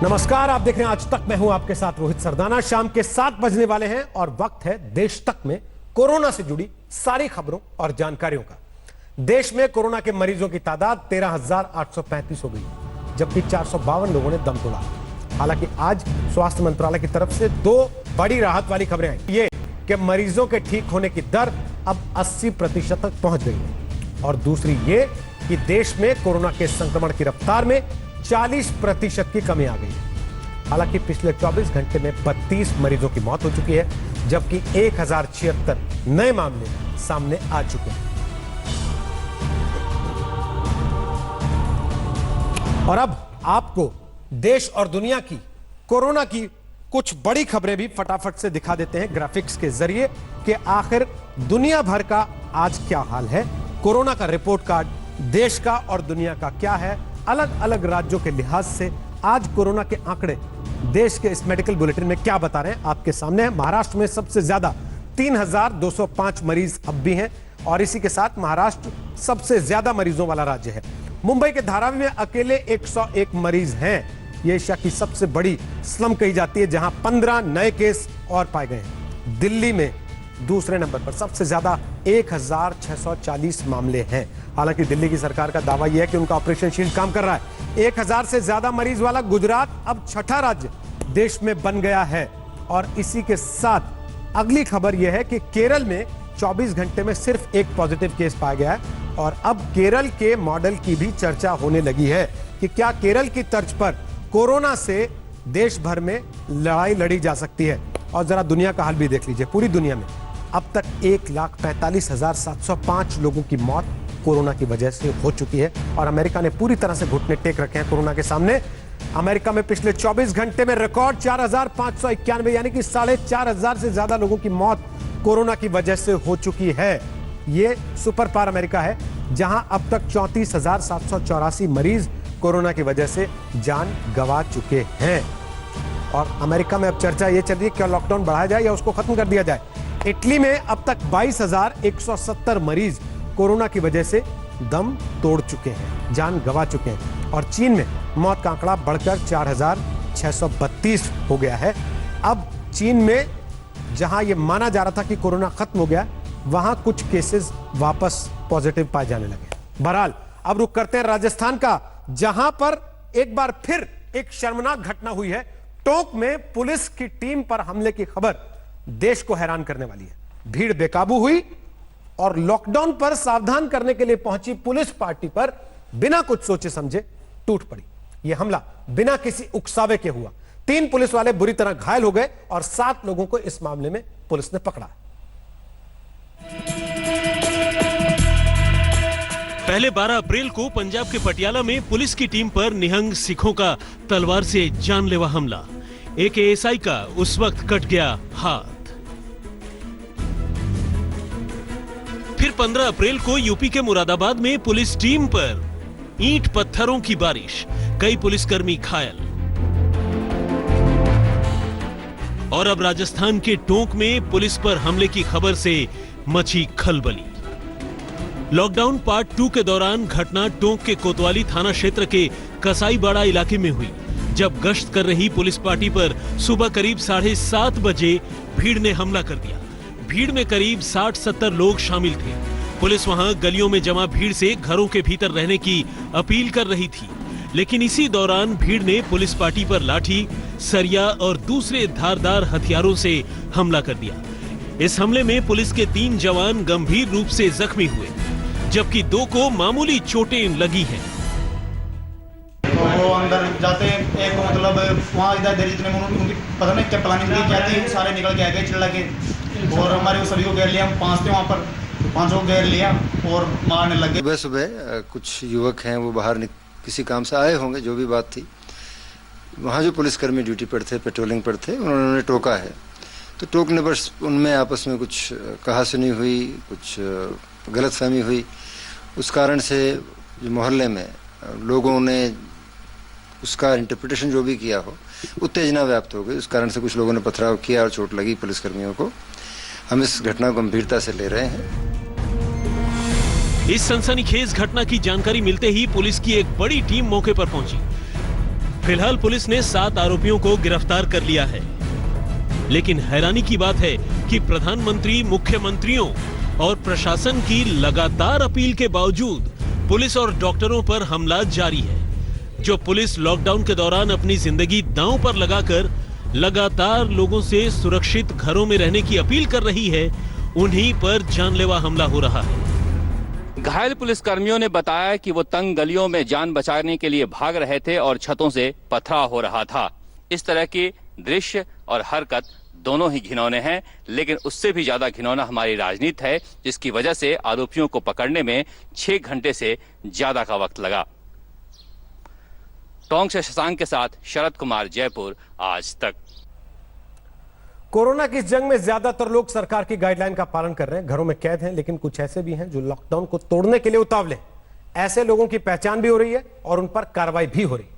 नमस्कार, आप देख रहे हैं आज तक। मैं हूं आपके साथ रोहित सरदाना। शाम के 7 बजने वाले हैं और वक्त है देश तक में कोरोना से जुड़ी सारी खबरों और जानकारियों का। देश में कोरोना के मरीजों की तादाद 13,835 हो गई, जबकि 452 लोगों ने दम तोड़ा। हालांकि आज स्वास्थ्य मंत्रालय की तरफ से 2 बड़ी राहत वाली खबरें आई। ये कि मरीजों के ठीक होने की दर अब 80% तक पहुंच गई है, और दूसरी ये कि देश में कोरोना के संक्रमण की रफ्तार में 40% की कमी आ गई है। हालांकि पिछले 24 घंटे में 32 मरीजों की मौत हो चुकी है, जबकि 1076 नए मामले सामने आ चुके हैं। और अब आपको देश और दुनिया की कोरोना की कुछ बड़ी खबरें भी फटाफट से दिखा देते हैं ग्राफिक्स के जरिए कि आखिर दुनिया भर का आज क्या हाल है। कोरोना का रिपोर्ट कार्ड देश का और दुनिया का क्या है, अलग अलग राज्यों के लिहाज से आज कोरोना के आंकड़े देश के इस मेडिकल बुलेटिन में क्या बता रहे हैं आपके सामने है। महाराष्ट्र में सबसे ज्यादा 3,205 मरीज अब भी हैं, और इसी के साथ महाराष्ट्र सबसे ज्यादा मरीजों वाला राज्य है। मुंबई के धारावी में अकेले 101 मरीज हैं। ये एशिया की सबसे बड़ी स्लम कही जाती है, जहां 15 नए केस और पाए गए हैं। दिल्ली में दूसरे नंबर पर सबसे ज्यादा 1,640 मामले हैं। हालांकि दिल्ली की सरकार का दावा यह है कि उनका ऑपरेशन शील्ड काम कर रहा है। 1,000 से ज्यादा मरीज वाला गुजरात अब छठा राज्य देश में बन गया है। और इसी के साथ अगली खबर यह है कि केरल में 24 घंटे में सिर्फ 1 पॉजिटिव केस पाया गया है, और अब केरल के मॉडल की भी चर्चा होने लगी है कि क्या केरल की तर्ज पर कोरोना से देश भर में लड़ाई लड़ी जा सकती है। और जरा दुनिया का हाल भी देख लीजिए। पूरी दुनिया में अब तक 1,45,705 लोगों की मौत कोरोना की वजह से हो चुकी है, और अमेरिका ने पूरी तरह से घुटने टेक रखे हैं कोरोना के सामने। अमेरिका में पिछले 24 घंटे में रिकॉर्ड 4,591 यानी कि 4,500 से ज्यादा लोगों की मौत कोरोना की वजह से हो चुकी है। ये सुपर पावर अमेरिका है, जहां अब तक 34,784 मरीज कोरोना की वजह से जान गंवा चुके हैं। और अमेरिका में अब चर्चा यह चल रही है कि क्या लॉकडाउन बढ़ाया जाए या उसको खत्म कर दिया जाए। इटली में अब तक 22,170 मरीज कोरोना की वजह से दम तोड़ चुके हैं, जान गंवा चुके हैं। और चीन में मौत का आंकड़ा बढ़कर 4,632 हो गया है। अब चीन में जहां यह माना जा रहा था कि कोरोना खत्म हो गया, वहां कुछ केसेस वापस पॉजिटिव पाए जाने लगे। बहरहाल अब रुक करते हैं राजस्थान का, जहां पर एक बार फिर एक शर्मनाक घटना हुई है। टोंक में पुलिस की टीम पर हमले की खबर देश को हैरान करने वाली है। भीड़ बेकाबू हुई और लॉकडाउन पर सावधान करने के लिए पहुंची पुलिस पार्टी पर बिना कुछ सोचे समझे टूट पड़ी। यह हमला बिना किसी उकसावे के हुआ। 3 पुलिस वाले बुरी तरह घायल हो गए और 7 लोगों को इस मामले में पुलिस ने पकड़ा। पहले 12 अप्रैल को पंजाब के पटियाला में पुलिस की टीम पर निहंग सिखों का तलवार से जानलेवा हमला। एक एएसआई का उस वक्त कट गया हाथ। फिर 15 अप्रैल को यूपी के मुरादाबाद में पुलिस टीम पर ईंट पत्थरों की बारिश, कई पुलिसकर्मी घायल। और अब राजस्थान के टोंक में पुलिस पर हमले की खबर से मची खलबली। लॉकडाउन पार्ट 2 के दौरान घटना टोंक के कोतवाली थाना क्षेत्र के कसाईबाड़ा इलाके में हुई, जब गश्त कर रही पुलिस पार्टी पर सुबह करीब 7:30 बजे भीड़ ने हमला कर दिया। भीड़ में करीब 60-70 लोग शामिल थे। पुलिस वहां गलियों में जमा भीड़ से घरों के भीतर रहने की अपील कर रही थी, लेकिन इसी दौरान भीड़ ने पुलिस पार्टी पर लाठी, सरिया और दूसरे धारदार हथियारों से हमला कर दिया। इस हमले में पुलिस के 3 जवान गंभीर रूप से जख्मी हुए, जबकि 2 को मामूली चोटें लगी हैं। तो वो अंदर जाते एक मतलब वहाँ इधर जितने उनकी पता नहीं क्या प्लानिंग थी क्या थी, सारे निकल के आ गए चिल्ला के, और हमारे सभी को घेर लिया। हम 5 थे वहाँ पर, 5 को घेर लिया और मारने लगे। सुबह सुबह कुछ युवक हैं, वो बाहर किसी काम से आए होंगे, जो भी बात थी। वहाँ जो पुलिसकर्मी ड्यूटी पर थे, पेट्रोलिंग पर थे, उन्होंने टोका है। तो टोकने पर उनमें आपस में कुछ कहासुनी हुई, कुछ गलतफहमी हुई। उस कारण से जो मोहल्ले में लोगों ने उसका इंटरप्रिटेशन जो भी किया हो, उत्तेजना व्याप्त हो गई। उस कारण से कुछ लोगों ने पथराव किया और चोट लगी पुलिसकर्मियों को। हम इस घटना को गंभीरता से ले रहे हैं। इस सनसनीखेज घटना की जानकारी मिलते ही पुलिस की एक बड़ी टीम मौके पर पहुंची। फिलहाल पुलिस ने 7 आरोपियों को गिरफ्तार कर लिया है। लेकिन हैरानी की बात है कि प्रधानमंत्री, मुख्यमंत्रियों और प्रशासन की लगातार अपील के बावजूद पुलिस और डॉक्टरों पर हमला जारी है। जो पुलिस लॉकडाउन के दौरान अपनी जिंदगी दांव पर लगाकर लगातार लोगों से सुरक्षित घरों में रहने की अपील कर रही है, उन्हीं पर जानलेवा हमला हो रहा है। घायल पुलिसकर्मियों ने बताया कि वो तंग गलियों में जान बचाने के लिए भाग रहे थे और छतों से पथराव हो रहा था। इस तरह के दृश्य और हरकत दोनों ही घिनौने हैं, लेकिन उससे भी ज्यादा घिनौना हमारी राजनीति है, जिसकी वजह से आरोपियों को पकड़ने में 6 घंटे से ज्यादा का वक्त लगा। टोंक से शशांक के साथ शरद कुमार, जयपुर, आज तक। कोरोना की इस जंग में ज्यादातर लोग सरकार की गाइडलाइन का पालन कर रहे हैं, घरों में कैद हैं, लेकिन कुछ ऐसे भी हैं जो लॉकडाउन को तोड़ने के लिए उतावले हैं। ऐसे लोगों की पहचान भी हो रही है और उन पर कार्रवाई भी हो रही है।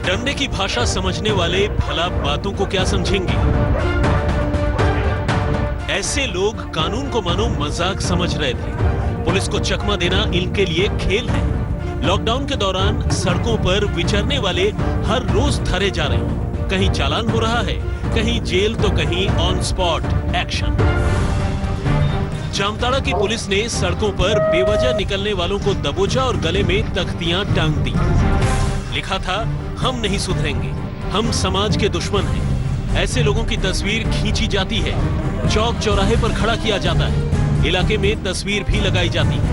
डंडे की भाषा समझने वाले भला बातों को क्या समझेंगे? ऐसे लोग कानून को मानो मजाक समझ रहे थे। पुलिस को चकमा देना इनके लिए खेल है। लॉकडाउन के दौरान सड़कों पर विचरने वाले हर रोज धरे जा रहे हैं। कहीं चालान हो रहा है, कहीं जेल तो कहीं ऑन स्पॉट एक्शन। जामताड़ा की पुलिस ने सड़कों पर बेवजह निकलने वालों को दबोचा और गले में तख्तियां टांग दी। लिखा था, हम नहीं सुधरेंगे, हम समाज के दुश्मन हैं। ऐसे लोगों की तस्वीर खींची जाती है, चौक चौराहे पर खड़ा किया जाता है, इलाके में तस्वीर भी लगाई जाती है।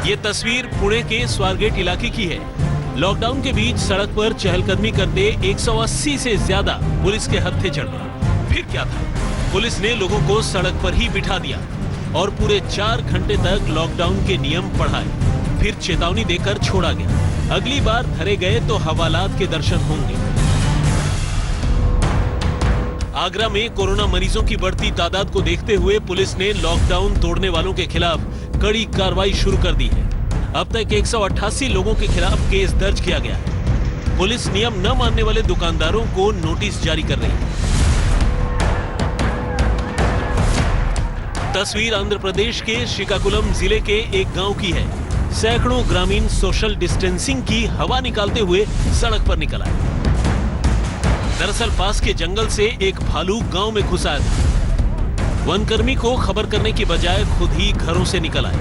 ये तस्वीर पुणे के स्वारगेट इलाके की है। लॉकडाउन के बीच सड़क पर चहलकदमी करते 180 से ज्यादा पुलिस के हत्थे चढ़ गए। फिर क्या था, पुलिस ने लोगों को सड़क पर ही बिठा दिया और पूरे 4 घंटे तक लॉकडाउन के नियम पढ़ाए। फिर चेतावनी देकर छोड़ा गया। अगली बार धरे गए तो हवालात के दर्शन होंगे। आगरा में कोरोना मरीजों की बढ़ती तादाद को देखते हुए पुलिस ने लॉकडाउन तोड़ने वालों के खिलाफ कड़ी कार्रवाई शुरू कर दी है। अब तक 188 लोगों के खिलाफ केस दर्ज किया गया है। पुलिस नियम न मानने वाले दुकानदारों को नोटिस जारी कर रही है। तस्वीर आंध्र प्रदेश के श्रीकाकुलम जिले के एक गांव की है। सैकड़ों ग्रामीण सोशल डिस्टेंसिंग की हवा निकालते हुए सड़क पर निकल आए। दरअसल पास के जंगल से एक भालू गांव में घुस आया था। वनकर्मी को खबर करने की बजाय खुद ही घरों से निकल आए।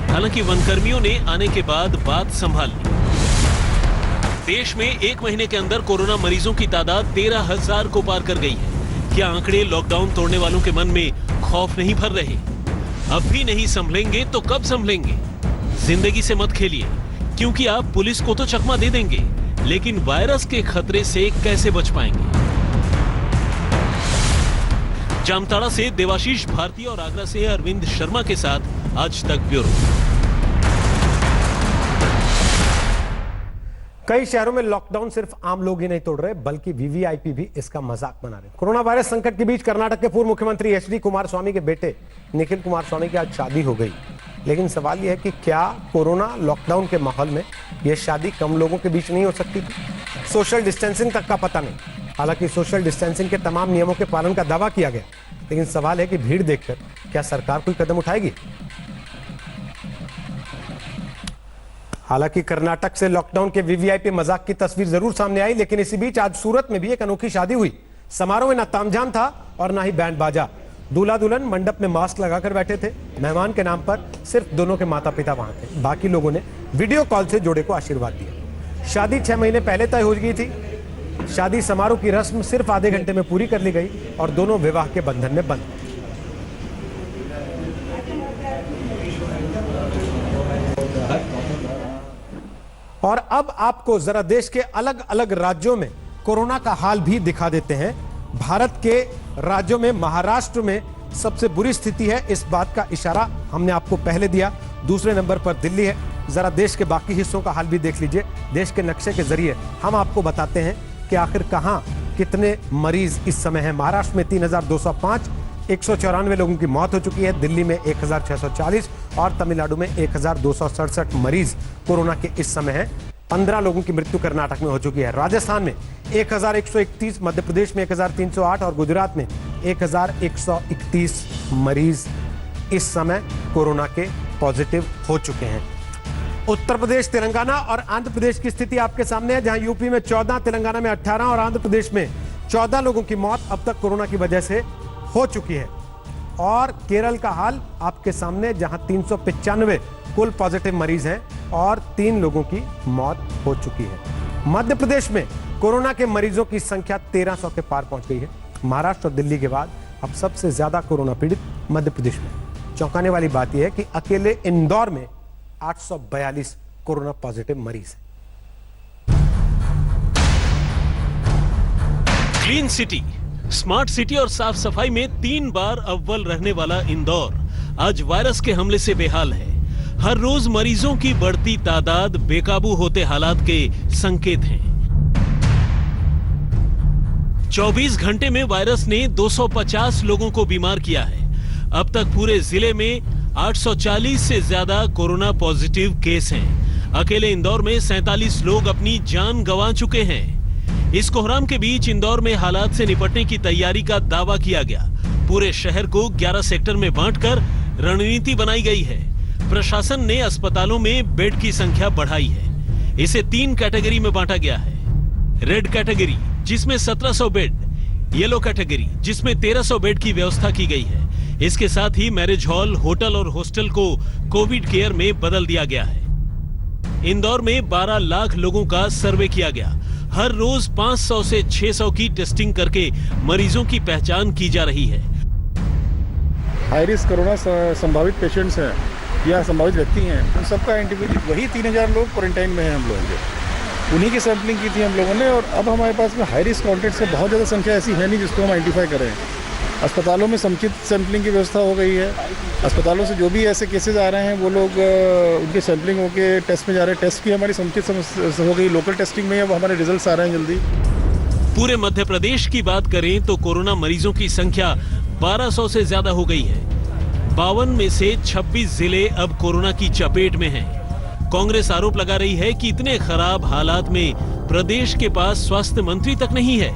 हालांकि वनकर्मियों ने आने के बाद बात संभाल ली। देश में 1 महीने के अंदर कोरोना मरीजों की तादाद 13,000 को पार कर गई है। क्या आंकड़े लॉकडाउन तोड़ने वालों के मन में खौफ नहीं भर रहे? अब भी नहीं संभलेंगे तो कब संभलेंगे? जिंदगी से मत खेलिए, क्योंकि आप पुलिस को तो चकमा दे देंगे, लेकिन वायरस के खतरे से कैसे बच पाएंगे? जामताड़ा से देवाशीष भारती और आगरा से अरविंद शर्मा के साथ आज तक ब्यूरो। कई शहरों में लॉकडाउन सिर्फ आम लोग ही नहीं तोड़ रहे, बल्कि वीवीआईपी भी इसका मजाक बना रहे। कोरोना वायरस संकट के बीच कर्नाटक के पूर्व मुख्यमंत्री एचडी कुमारस्वामी के बेटे निखिल कुमारस्वामी की आज शादी हो गई। लेकिन सवाल यह है कि क्या कोरोना लॉकडाउन के माहौल में यह शादी कम लोगों के बीच नहीं हो सकती थी? सोशल डिस्टेंसिंग तक का पता नहीं। हालांकि सोशल डिस्टेंसिंग के तमाम नियमों के पालन का दावा किया गया, लेकिन सवाल है कि भीड़ देखकर क्या सरकार कोई कदम उठाएगी? हालांकि कर्नाटक से लॉकडाउन के वीवीआईपी मजाक की तस्वीर जरूर सामने आई, लेकिन इसी बीच आज सूरत में भी एक अनोखी शादी हुई। समारोह में ना तामझाम था और ना ही बैंड बाजा। दूल्हा दुल्हन मंडप में मास्क लगाकर बैठे थे। मेहमान के नाम पर सिर्फ दोनों के माता पिता वहां थे। बाकी लोगों ने वीडियो कॉल से जोड़े को आशीर्वाद दिया। शादी 6 महीने पहले तय हो गई थी। शादी समारोह की रस्म सिर्फ आधे घंटे में पूरी कर ली गई और दोनों विवाह के बंधन में बंध गए। और अब आपको जरा देश के अलग अलग राज्यों में कोरोना का हाल भी दिखा देते हैं। भारत के राज्यों में महाराष्ट्र में सबसे बुरी स्थिति है, इस बात का इशारा हमने आपको पहले दिया। दूसरे नंबर पर दिल्ली है। जरा देश के बाकी हिस्सों का हाल भी देख लीजिए। देश के नक्शे के जरिए हम आपको बताते हैं कि आखिर कहां कितने मरीज इस समय हैं। महाराष्ट्र में 3,205, 194 लोगों की मौत हो चुकी है। दिल्ली में 1,640 और तमिलनाडु में 1,267 मरीज कोरोना के इस समय हैं। 15 लोगों की मृत्यु कर्नाटक में हो चुकी है। राजस्थान में 1131, मध्य प्रदेश में 1308 और गुजरात में 1131 मरीज इस समय कोरोना के पॉजिटिव हो चुके हैं। उत्तर प्रदेश, तेलंगाना और आंध्र प्रदेश की स्थिति आपके सामने है, जहां यूपी में 14, तेलंगाना में 18 और आंध्र प्रदेश में 14 लोगों की मौत अब तक कोरोना की वजह से हो चुकी है। और केरल का हाल आपके सामने, जहां 395 कुल पॉजिटिव मरीज हैं और 3 लोगों की मौत हो चुकी है। मध्य प्रदेश में कोरोना के मरीजों की संख्या 1300 के पार पहुंच गई है। महाराष्ट्र और दिल्ली के बाद अब सबसे ज्यादा कोरोना पीड़ित मध्य प्रदेश में। चौंकाने वाली बात यह है कि अकेले इंदौर में 842 कोरोना पॉजिटिव मरीज हैं। क्लीन सिटी, स्मार्ट सिटी और साफ सफाई में 3 बार अव्वल रहने वाला इंदौर आज वायरस के हमले से बेहाल है। हर रोज मरीजों की बढ़ती तादाद बेकाबू होते हालात के संकेत हैं। 24 घंटे में वायरस ने 250 लोगों को बीमार किया है। अब तक पूरे जिले में 840 से ज्यादा कोरोना पॉजिटिव केस हैं। अकेले इंदौर में 47 लोग अपनी जान गंवा चुके हैं। इस कोहराम के बीच इंदौर में हालात से निपटने की तैयारी का दावा किया गया। पूरे शहर को 11 सेक्टर में बांटकर रणनीति बनाई गई है। प्रशासन ने अस्पतालों में बेड की संख्या बढ़ाई है। इसे 3 कैटेगरी में बांटा गया है। रेड कैटेगरी, जिसमें 1700 बेड, येलो कैटेगरी, जिसमें 1300 बेड की व्यवस्था की गई है। इसके साथ ही मैरिज हॉल, होटल और हॉस्टल को कोविड केयर में बदल दिया गया है। इंदौर में 12 लाख लोगों का सर्वे किया गया। हर रोज 500 से 600 की टेस्टिंग करके मरीजों की पहचान की जा रही है। हाई रिस्क कोरोना संभावित पेशेंट्स हैं या संभावित व्यक्ति हैं, उन सबका एंटीबॉडी, वही 3000 लोग क्वारंटाइन में हैं हम लोगों के, उन्हीं की सैंपलिंग की थी हम लोगों ने। और अब हमारे पास में हाई रिस्क कॉन्टेक्ट से बहुत ज़्यादा संख्या ऐसी है नहीं जिसको हम आइडेंटिफाई करें। अस्पतालों में समुचित सैंपलिंग की व्यवस्था हो गई है। अस्पतालों से जो भी ऐसे केसेस आ रहे हैं वो लोग उनकी सैंपलिंग होके टेस्ट में जा रहे हैं। टेस्ट की हमारी समुचित हो गई, लोकल टेस्टिंग में अब हमारे रिजल्ट्स आ रहे हैं जल्दी। पूरे मध्य प्रदेश की बात करें तो कोरोना मरीजों की संख्या 1200 से ज्यादा हो गई है। 52 में से 26 जिले अब कोरोना की चपेट में हैं। कांग्रेस आरोप लगा रही है कि इतने खराब हालात में प्रदेश के पास स्वास्थ्य मंत्री तक नहीं है।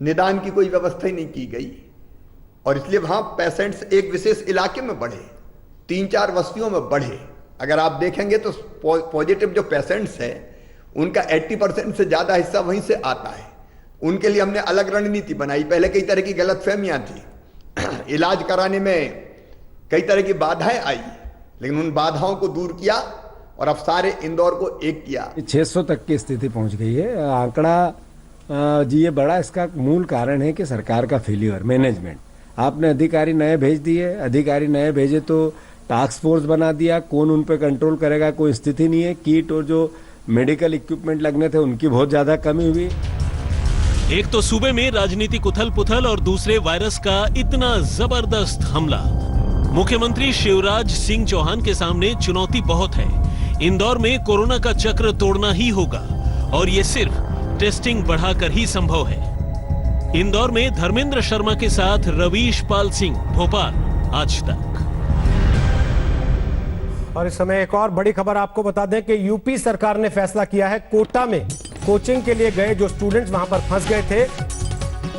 निदान की कोई व्यवस्था ही नहीं की गई और इसलिए वहां पेशेंट्स एक विशेष इलाके में बढ़े, 3-4 बस्तियों में बढ़े। अगर आप देखेंगे तो पॉजिटिव जो पेशेंट्स हैं उनका 80% से ज्यादा हिस्सा वहीं से आता है। उनके लिए हमने अलग रणनीति बनाई। पहले कई तरह की गलतफहमियां थी, इलाज कराने में कई तरह की बाधाएं आई, लेकिन उन बाधाओं को दूर किया और अब सारे इंदौर को एक किया। 600 तक की स्थिति पहुंच गई है। आंकड़ा जी ये बड़ा, इसका मूल कारण है कि सरकार का फेल्यूर मैनेजमेंट। आपने अधिकारी नए भेज दिए, अधिकारी नए भेजे तो टास्क फोर्स बना दिया, कौन उन पे कंट्रोल करेगा, कोई स्थिति नहीं है। किट और जो मेडिकल इक्विपमेंट लगने थे उनकी बहुत ज्यादा कमी हुई। एक तो सूबे में राजनीतिक उथल पुथल और दूसरे वायरस का इतना जबरदस्त हमला। मुख्यमंत्री शिवराज सिंह चौहान के सामने चुनौती बहुत है। इंदौर में कोरोना का चक्र तोड़ना ही होगा और ये सिर्फ टेस्टिंग बढ़ाकर ही संभव है। इंदौर में धर्मेंद्र शर्मा के साथ रवीश पाल सिंह, भोपाल, आज तक। और इस समय एक और बड़ी खबर आपको बता दें कि यूपी सरकार ने फैसला किया है, कोटा में कोचिंग के लिए गए जो स्टूडेंट्स वहां पर फंस गए थे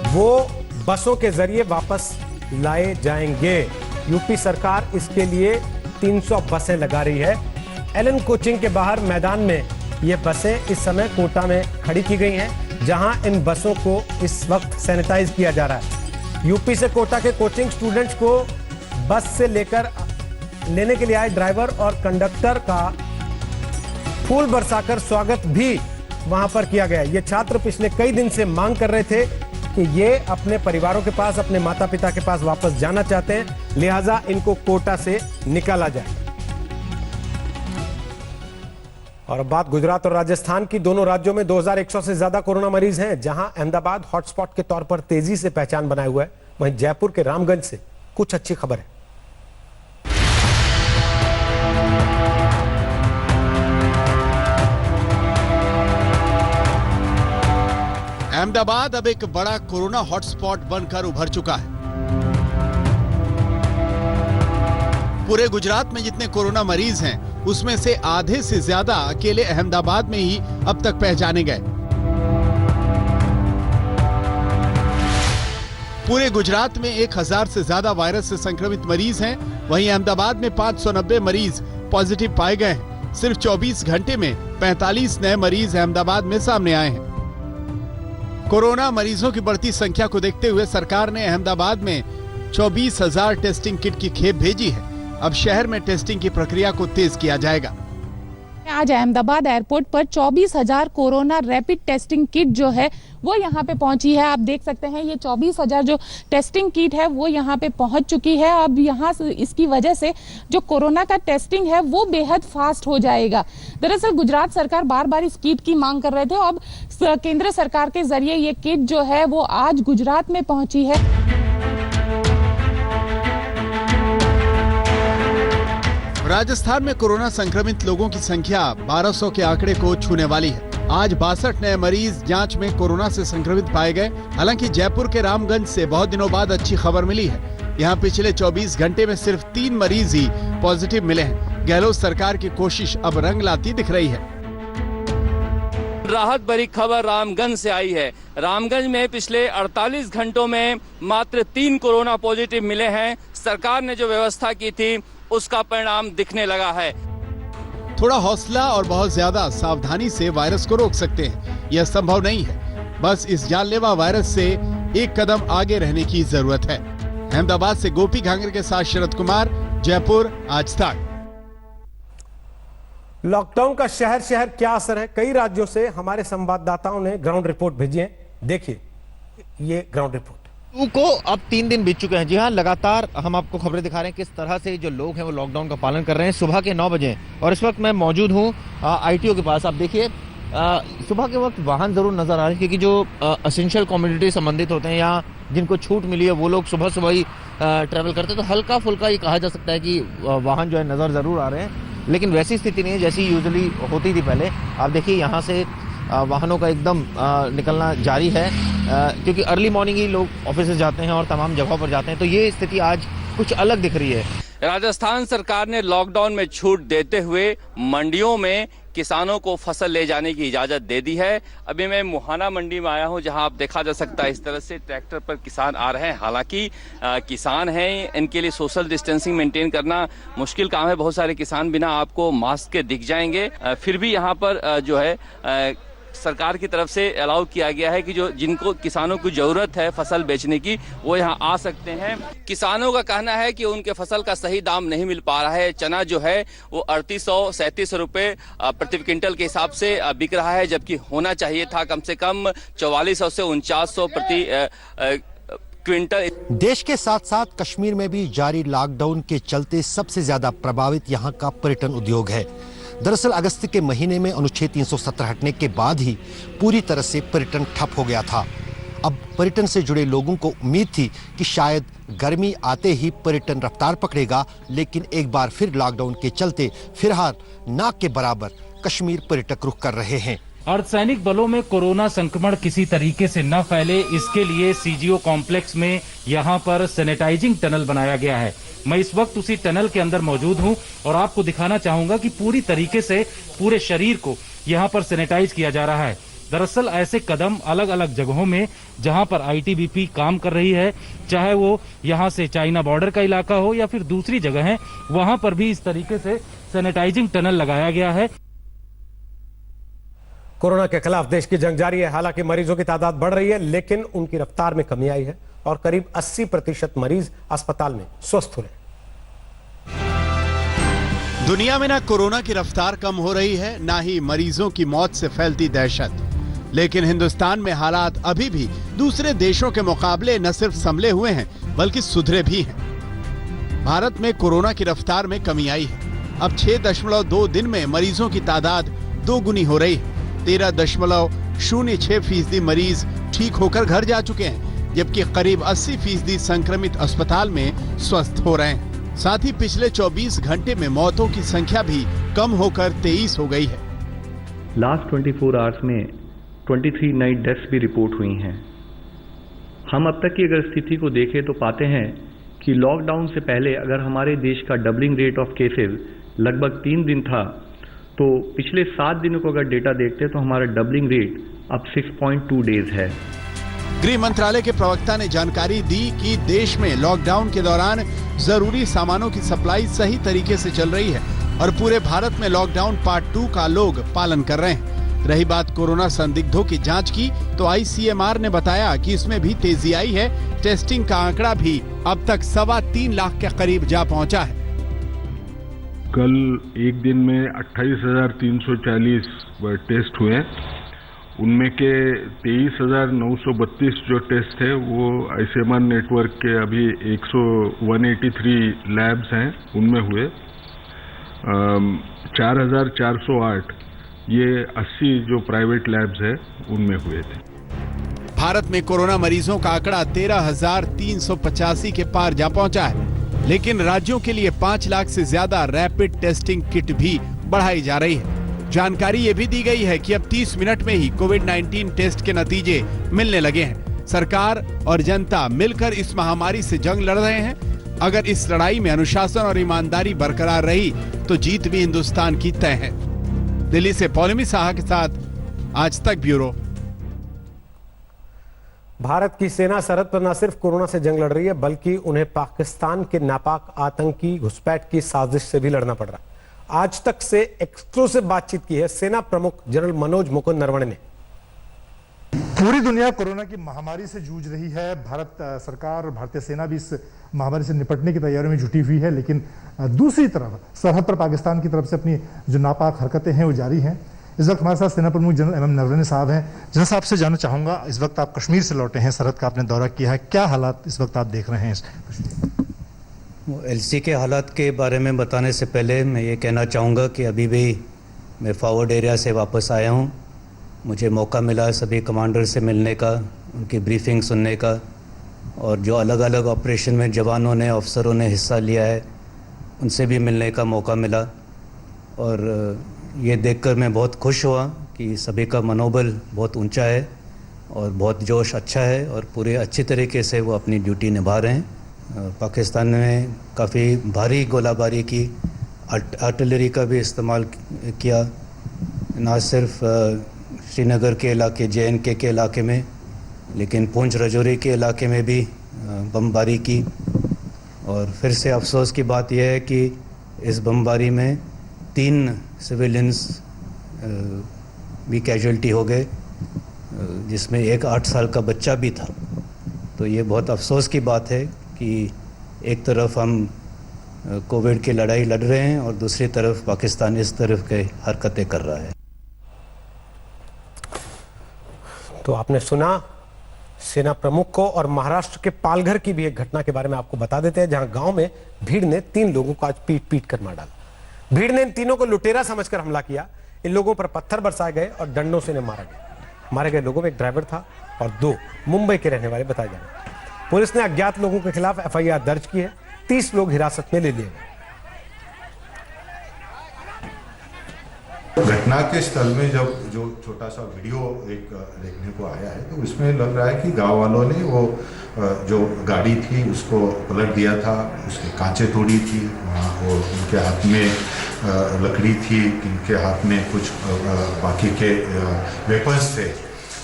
वो बसों के जरिए वापस लाए जाएंगे। यूपी सरकार इसके लिए 300 बसें लगा रही है। एलन कोचिंग के बाहर मैदान में ये बसें इस समय कोटा में खड़ी की गई हैं, जहां इन बसों को इस वक्त सैनिटाइज किया जा रहा है। यूपी से कोटा के कोचिंग स्टूडेंट्स को बस से लेने के लिए आए ड्राइवर और कंडक्टर का फूल बरसाकर स्वागत भी वहां पर किया गया। ये छात्र पिछले कई दिन से मांग कर रहे थे कि ये अपने परिवारों के पास, अपने माता पिता के पास वापस जाना चाहते हैं, लिहाजा इनको कोटा से निकाला जाए। और अब बात गुजरात और राजस्थान की। दोनों राज्यों में 2100 से ज्यादा कोरोना मरीज हैं। जहां अहमदाबाद हॉटस्पॉट के तौर पर तेजी से पहचान बनाए हुआ है, वहीं जयपुर के रामगंज से कुछ अच्छी खबर है। अहमदाबाद अब एक बड़ा कोरोना हॉटस्पॉट बनकर उभर चुका है। पूरे गुजरात में जितने कोरोना मरीज हैं, उसमें से आधे से ज्यादा अकेले अहमदाबाद में ही अब तक पहचाने गए। पूरे गुजरात में 1000 से ज्यादा वायरस से संक्रमित मरीज हैं। वहीं अहमदाबाद में 590 मरीज पॉजिटिव पाए गए हैं। सिर्फ 24 घंटे में 45 नए मरीज अहमदाबाद में सामने आए हैं। कोरोना मरीजों की बढ़ती संख्या को देखते हुए सरकार ने अहमदाबाद में 24,000 टेस्टिंग किट की खेप भेजी है। अब शहर में टेस्टिंग की प्रक्रिया को तेज किया जाएगा। आज अहमदाबाद एयरपोर्ट पर 24,000 कोरोना रैपिड टेस्टिंग किट जो है वो यहाँ पे पहुंची है। आप देख सकते हैं ये 24,000 जो टेस्टिंग किट है वो यहाँ पे पहुंच चुकी है। अब यहाँ से इसकी वजह से जो कोरोना का टेस्टिंग है वो बेहद फास्ट हो जाएगा। दरअसल गुजरात सरकार बार बार इस किट की मांग कर रहे थे। अब केंद्र सरकार के जरिए ये किट जो है वो आज गुजरात में पहुंची है। राजस्थान में कोरोना संक्रमित लोगों की संख्या 1200 के आंकड़े को छूने वाली है। आज 62 नए मरीज जांच में कोरोना से संक्रमित पाए गए। हालांकि जयपुर के रामगंज से बहुत दिनों बाद अच्छी खबर मिली है। यहां पिछले 24 घंटे में सिर्फ 3 मरीज ही पॉजिटिव मिले हैं। गहलोत सरकार की कोशिश अब रंग लाती दिख रही है। राहत भरी खबर रामगंज से आई है। रामगंज में पिछले 48 घंटों में मात्र 3 कोरोना पॉजिटिव मिले हैं। सरकार ने जो व्यवस्था की थी उसका परिणाम दिखने लगा है। थोड़ा हौसला और बहुत ज्यादा सावधानी से वायरस को रोक सकते हैं। यह संभव नहीं है। बस इस जानलेवा वायरस से एक कदम आगे रहने की जरूरत है। अहमदाबाद से गोपी घांगर के साथ शरद कुमार, जयपुर, आज तक। लॉकडाउन का शहर शहर क्या असर है, कई राज्यों से हमारे संवाददाताओं ने ग्राउंड रिपोर्ट भेजी है। देखिए ये ग्राउंड रिपोर्ट। को अब 3 दिन बीत चुके हैं। जी हाँ, लगातार हम आपको खबरें दिखा रहे हैं किस तरह से जो लोग हैं वो लॉकडाउन का पालन कर रहे हैं। सुबह के 9 बजे और इस वक्त मैं मौजूद हूँ ITO के पास। आप देखिए सुबह के वक्त वाहन जरूर नजर आ रहे हैं क्योंकि जो एसेंशियल कम्युनिटी संबंधित होते हैं या जिनको छूट मिली है वो लोग सुबह सुबह ही ट्रैवल करते हैं। तो हल्का फुल्का ये कहा जा सकता है कि वाहन जो है नजर जरूर आ रहे हैं, लेकिन वैसी स्थिति नहीं है जैसी यूजुअली होती थी पहले। आप देखिए यहाँ से वाहनों का एकदम निकलना जारी है क्योंकि अर्ली मॉर्निंग ही लोग ऑफिस जाते हैं और तमाम जगहों पर जाते हैं। तो ये स्थिति आज कुछ अलग दिख रही है। राजस्थान सरकार ने लॉकडाउन में छूट देते हुए मंडियों में किसानों को फसल ले जाने की इजाजत दे दी है। अभी मैं मुहाना मंडी में आया हूं जहां आप देखा जा सकता है इस तरह से ट्रैक्टर पर किसान आ रहे हैं। हालांकि किसान हैं, इनके लिए सोशल डिस्टेंसिंग मेंटेन करना मुश्किल काम है। बहुत सारे किसान बिना आपको मास्क के दिख जाएंगे। फिर भी यहां पर जो है सरकार की तरफ से अलाउ किया गया है कि जो जिनको किसानों की जरूरत है फसल बेचने की वो यहाँ आ सकते हैं। किसानों का कहना है कि उनके फसल का सही दाम नहीं मिल पा रहा है। चना जो है वो 3837 रुपए प्रति क्विंटल के हिसाब से बिक रहा है, जबकि होना चाहिए था कम से कम 4400 से 4900 प्रति क्विंटल। देश के साथ साथ कश्मीर में भी जारी लॉकडाउन के चलते सबसे ज्यादा प्रभावित यहाँ का पर्यटन उद्योग है। दरअसल अगस्त के महीने में अनुच्छेद 317 हटने के बाद ही पूरी तरह से पर्यटन ठप हो गया था। अब पर्यटन से जुड़े लोगों को उम्मीद थी कि शायद गर्मी आते ही पर्यटन रफ्तार पकड़ेगा, लेकिन एक बार फिर लॉकडाउन के चलते फिलहाल नाक के बराबर कश्मीर पर्यटक रुख कर रहे हैं। अर्धसैनिक बलों में कोरोना संक्रमण किसी तरीके से न फैले, इसके लिए CGO कॉम्प्लेक्स में यहाँ पर सैनिटाइजिंग टनल बनाया गया है। मैं इस वक्त उसी टनल के अंदर मौजूद हूँ और आपको दिखाना चाहूंगा कि पूरी तरीके से पूरे शरीर को यहाँ पर सैनिटाइज किया जा रहा है। दरअसल ऐसे कदम अलग अलग जगहों में जहाँ पर ITBP काम कर रही है, चाहे वो यहाँ से चाइना बॉर्डर का इलाका हो या फिर दूसरी जगह है, वहाँ पर भी इस तरीके से सैनिटाइजिंग टनल लगाया गया है। कोरोना के खिलाफ देश की जंग जारी है। हालांकि मरीजों की तादाद बढ़ रही है, लेकिन उनकी रफ्तार में कमी आई है और करीब 80% मरीज अस्पताल में स्वस्थ हो रहे हैं। दुनिया में ना कोरोना की रफ्तार कम हो रही है, ना ही मरीजों की मौत से फैलती दहशत। लेकिन हिंदुस्तान में हालात अभी भी दूसरे देशों के मुकाबले न सिर्फ संभले हुए हैं बल्कि सुधरे भी हैं। भारत में कोरोना की रफ्तार में कमी आई है। अब 6.2 दिन में मरीजों की तादाद 2 गुनी हो रही है। 13.06% मरीज ठीक होकर घर जा चुके हैं, जबकि करीब 80% संक्रमित अस्पताल में स्वस्थ हो रहे हैं। साथ ही पिछले 24 घंटे में मौतों की संख्या भी कम होकर 23 हो गई है। लास्ट 24 आवर्स में 23 नई डेथ्स भी रिपोर्ट हुई हैं। हम अब तक की अगर स्थिति को देखें तो पाते हैं कि लॉकडाउन से पहले अगर हमारे देश का डबलिंग रेट ऑफ केसेस लगभग 3 दिन था, तो पिछले 7 दिनों को अगर डेटा देखते हैं तो हमारा डबलिंग रेट अब 6.2 डेज है। गृह मंत्रालय के प्रवक्ता ने जानकारी दी कि देश में लॉकडाउन के दौरान जरूरी सामानों की सप्लाई सही तरीके से चल रही है और पूरे भारत में लॉकडाउन पार्ट 2 का लोग पालन कर रहे हैं। रही बात कोरोना संदिग्धों की जांच की, तो ICMR ने बताया कि इसमें भी तेजी आई है। टेस्टिंग का आंकड़ा भी अब तक 3.25 लाख के करीब जा पहुंचा है। कल एक दिन में 28,340 टेस्ट हुए, उनमें के 23,932 जो टेस्ट है वो ICMR नेटवर्क के अभी 183 लैब्स हैं उनमें हुए। 4,408 ये 80 जो प्राइवेट लैब्स है उनमें हुए थे। भारत में कोरोना मरीजों का आंकड़ा 13,385 के पार जा पहुंचा है, लेकिन राज्यों के लिए 5 लाख से ज्यादा रैपिड टेस्टिंग किट भी बढ़ाई जा रही है। जानकारी ये भी दी गई है कि अब 30 मिनट में ही कोविड-19 टेस्ट के नतीजे मिलने लगे हैं। सरकार और जनता मिलकर इस महामारी से जंग लड़ रहे हैं। अगर इस लड़ाई में अनुशासन और ईमानदारी बरकरार रही तो जीत भी हिंदुस्तान की तय है। दिल्ली से पौलमी साहा के साथ आज तक ब्यूरो। भारत की सेना सरहद पर न सिर्फ कोरोना से जंग लड़ रही है, बल्कि उन्हें पाकिस्तान के नापाक आतंकी घुसपैठ की साजिश से भी लड़ना पड़ रहा है। आज तक से एक्सक्लूसिव बातचीत की है सेना प्रमुख जनरल मनोज मुकुंद नरवणे ने। पूरी दुनिया कोरोना की महामारी से जूझ रही है। भारत सरकार और भारतीय सेना भी इस महामारी से निपटने की तैयारियों में जुटी हुई है, लेकिन दूसरी तरफ सरहद पर पाकिस्तान की तरफ से अपनी जो नापाक हरकतें हैं वो जारी हैं। इस वक्त हमारे साथ सेना प्रमुख जनरल MM नरवणे साहब हैं। जनरल साहब से जानना चाहूँगा, इस वक्त आप कश्मीर से लौटे हैं, सरहद का आपने दौरा किया है, क्या हालात इस वक्त आप देख रहे हैं? LC के हालात के बारे में बताने से पहले मैं ये कहना चाहूँगा कि अभी भी मैं फॉरवर्ड एरिया से वापस आया हूँ। मुझे मौका मिला सभी कमांडर से मिलने का, उनकी ब्रीफिंग सुनने का, और जो अलग अलग ऑपरेशन में जवानों ने, अफसरों ने हिस्सा लिया है उनसे भी मिलने का मौका मिला। और ये देखकर मैं बहुत खुश हुआ कि सभी का मनोबल बहुत ऊंचा है और बहुत जोश अच्छा है और पूरे अच्छी तरीके से वो अपनी ड्यूटी निभा रहे हैं। पाकिस्तान ने काफ़ी भारी गोलाबारी की, आर्टिलरी का भी इस्तेमाल किया, ना सिर्फ श्रीनगर के इलाके, JNK के इलाके में, लेकिन पुंछ राजौरी के इलाके में भी बमबारी की। और फिर से अफसोस की बात यह है कि इस बमबारी में 3 सिविलियंस भी कैजुअल्टी हो गए, जिसमें एक 8 साल का बच्चा भी था। तो ये बहुत अफसोस की बात है कि एक तरफ हम कोविड की लड़ाई लड़ रहे हैं और दूसरी तरफ पाकिस्तान इस तरफ के हरकतें कर रहा है। तो आपने सुना सेना प्रमुख को। और महाराष्ट्र के पालघर की भी एक घटना के बारे में आपको बता देते हैं, जहां गांव में भीड़ ने 3 लोगों को आज पीट पीट कर मार डाला। भीड़ ने इन तीनों को लुटेरा समझकर हमला किया। इन लोगों पर पत्थर बरसाए गए और डंडों से इन्हें मारा गया। मारे गए लोगों में एक ड्राइवर था और 2 मुंबई के रहने वाले बताए जा रहे हैं। पुलिस ने अज्ञात लोगों के खिलाफ FIR दर्ज की है। 30 लोग हिरासत में ले लिए गए। घटना के स्थल में जब जो छोटा सा वीडियो एक देखने को आया है, तो इसमें लग रहा है कि गांव वालों ने वो जो गाड़ी थी उसको पलट दिया था, उसकी कांचें तोड़ी थी, वहाँ वो उनके हाथ में लकड़ी थी, इनके हाथ में कुछ बाकी के वेपन्स थे।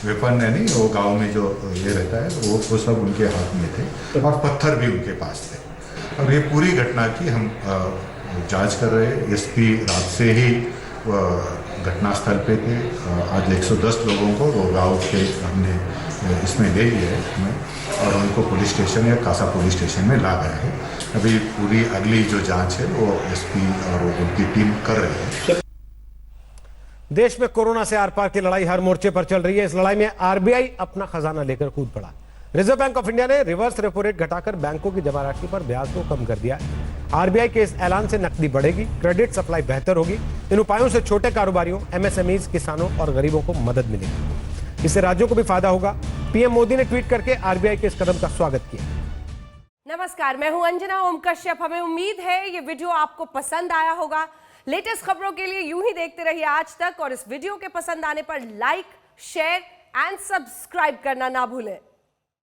वेपन यानी वो गांव में जो ये रहता है वो सब उनके हाथ में थे और पत्थर भी उनके पास थे। और ये पूरी घटना की हम जांच कर रहे हैं। SP रात से ही घटनास्थल पे थे। आज 110 लोगों को वो गाँव के हमने इसमें ले लिया है और उनको पुलिस स्टेशन या कासा पुलिस स्टेशन में ला गया है। अभी पूरी अगली जो जांच है वो SP और उनकी टीम कर रही है। देश में कोरोना से आर पार की लड़ाई हर मोर्चे पर चल रही है। इस लड़ाई में RBI अपना खजाना लेकर कूद पड़ा। रिजर्व बैंक ऑफ इंडिया ने रिवर्स रेपो रेट घटाकर बैंकों की जमा राशि पर ब्याज को कम कर दिया है। RBI के इस ऐलान से नकदी बढ़ेगी, क्रेडिट सप्लाई बेहतर होगी। इन उपायों से छोटे कारोबारियों, MSMEs, किसानों और गरीबों को मदद मिलेगी। इससे राज्यों को भी फायदा होगा। PM मोदी ने ट्वीट करके RBI के इस कदम का स्वागत किया। नमस्कार, मैं हूं अंजना ओम कश्यप। हमें उम्मीद है ये वीडियो आपको पसंद आया होगा। लेटेस्ट खबरों के लिए यूं ही देखते रहिए आज तक, और इस वीडियो के पसंद आने पर लाइक, शेयर एंड सब्सक्राइब करना ना भूलें।